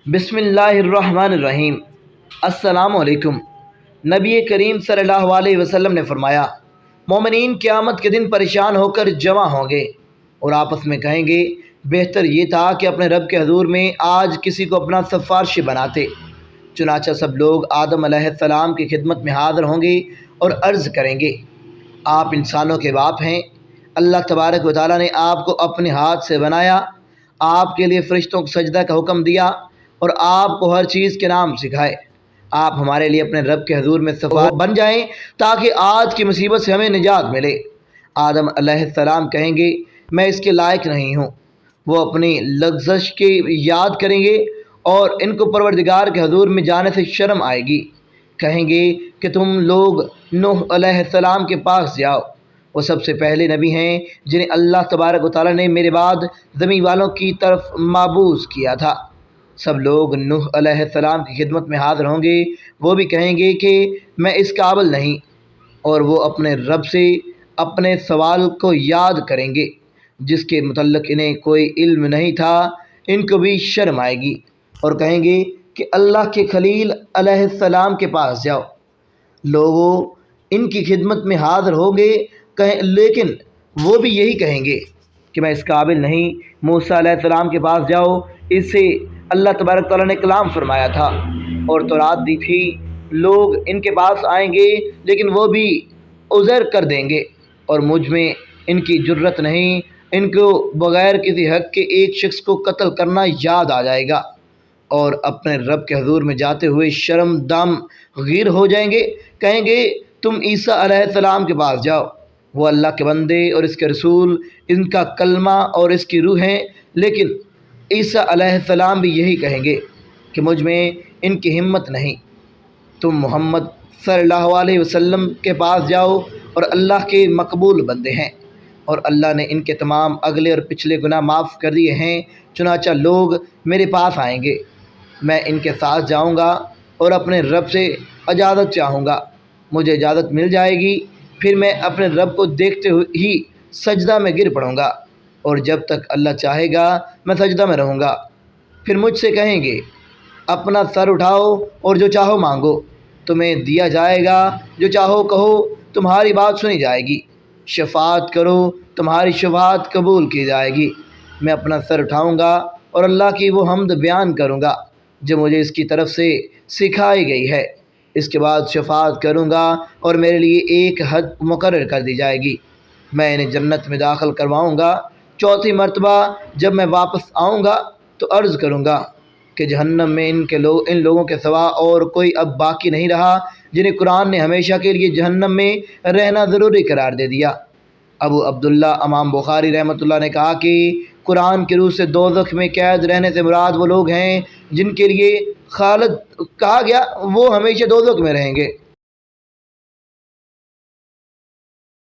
بسم اللہ الرحمن الرحیم۔ السلام علیکم۔ نبی کریم صلی اللہ علیہ وسلم نے فرمایا، مومنین قیامت کے دن پریشان ہو کر جمع ہوں گے اور آپس میں کہیں گے، بہتر یہ تھا کہ اپنے رب کے حضور میں آج کسی کو اپنا سفارشی بناتے۔ چنانچہ سب لوگ آدم علیہ السلام کی خدمت میں حاضر ہوں گے اور عرض کریں گے، آپ انسانوں کے باپ ہیں، اللہ تبارک و تعالیٰ نے آپ کو اپنے ہاتھ سے بنایا، آپ کے لیے فرشتوں کو سجدہ کا حکم دیا اور آپ کو ہر چیز کے نام سکھائے۔ آپ ہمارے لیے اپنے رب کے حضور میں سفار بن جائیں تاکہ آج کی مصیبت سے ہمیں نجات ملے۔ آدم علیہ السلام کہیں گے، میں اس کے لائق نہیں ہوں۔ وہ اپنی لغزش کی یاد کریں گے اور ان کو پروردگار کے حضور میں جانے سے شرم آئے گی۔ کہیں گے کہ تم لوگ نوح علیہ السلام کے پاس جاؤ، وہ سب سے پہلے نبی ہیں جنہیں اللہ تبارک و تعالیٰ نے میرے بعد زمین والوں کی طرف مابعوث کیا تھا۔ سب لوگ نوح علیہ السلام کی خدمت میں حاضر ہوں گے، وہ بھی کہیں گے کہ میں اس قابل نہیں، اور وہ اپنے رب سے اپنے سوال کو یاد کریں گے جس کے متعلق انہیں کوئی علم نہیں تھا۔ ان کو بھی شرم آئے گی اور کہیں گے کہ اللہ کے خلیل علیہ السلام کے پاس جاؤ۔ لوگوں ان کی خدمت میں حاضر ہوں گے، لیکن وہ بھی یہی کہیں گے کہ میں اس قابل نہیں۔ موسیٰ علیہ السلام کے پاس جاؤ، اس سے اللہ تبارک تعالیٰ نے کلام فرمایا تھا اور تورات دی تھی۔ لوگ ان کے پاس آئیں گے لیکن وہ بھی عذر کر دیں گے اور مجھ میں ان کی جرت نہیں۔ ان کو بغیر کسی حق کے ایک شخص کو قتل کرنا یاد آ جائے گا اور اپنے رب کے حضور میں جاتے ہوئے شرم دم غیر ہو جائیں گے۔ کہیں گے، تم عیسیٰ علیہ السلام کے پاس جاؤ، وہ اللہ کے بندے اور اس کے رسول، ان کا کلمہ اور اس کی روح ہیں۔ لیکن عیسیٰ علیہ السلام بھی یہی کہیں گے کہ مجھ میں ان کی ہمت نہیں۔ تم محمد صلی اللہ علیہ وسلم کے پاس جاؤ اور اللہ کے مقبول بندے ہیں اور اللہ نے ان کے تمام اگلے اور پچھلے گناہ معاف کر دیے ہیں۔ چنانچہ لوگ میرے پاس آئیں گے، میں ان کے ساتھ جاؤں گا اور اپنے رب سے اجازت چاہوں گا، مجھے اجازت مل جائے گی، پھر میں اپنے رب کو دیکھتے ہی سجدہ میں گر پڑوں گا اور جب تک اللہ چاہے گا میں سجدہ میں رہوں گا۔ پھر مجھ سے کہیں گے، اپنا سر اٹھاؤ اور جو چاہو مانگو، تمہیں دیا جائے گا، جو چاہو کہو، تمہاری بات سنی جائے گی، شفاعت کرو، تمہاری شفاعت قبول کی جائے گی۔ میں اپنا سر اٹھاؤں گا اور اللہ کی وہ حمد بیان کروں گا جو مجھے اس کی طرف سے سکھائی گئی ہے۔ اس کے بعد شفاعت کروں گا اور میرے لیے ایک حد مقرر کر دی جائے گی، میں انہیں جنت میں داخل کرواؤں گا۔ چوتھی مرتبہ جب میں واپس آؤں گا تو عرض کروں گا کہ جہنم میں ان لوگوں کے سوا اور کوئی اب باقی نہیں رہا جنہیں قرآن نے ہمیشہ کے لیے جہنم میں رہنا ضروری قرار دے دیا۔ ابو عبداللہ امام بخاری رحمۃ اللہ نے کہا کہ قرآن کی روح سے دوزخ میں قید رہنے سے مراد وہ لوگ ہیں جن کے لیے خالد کہا گیا، وہ ہمیشہ دوزخ میں رہیں گے۔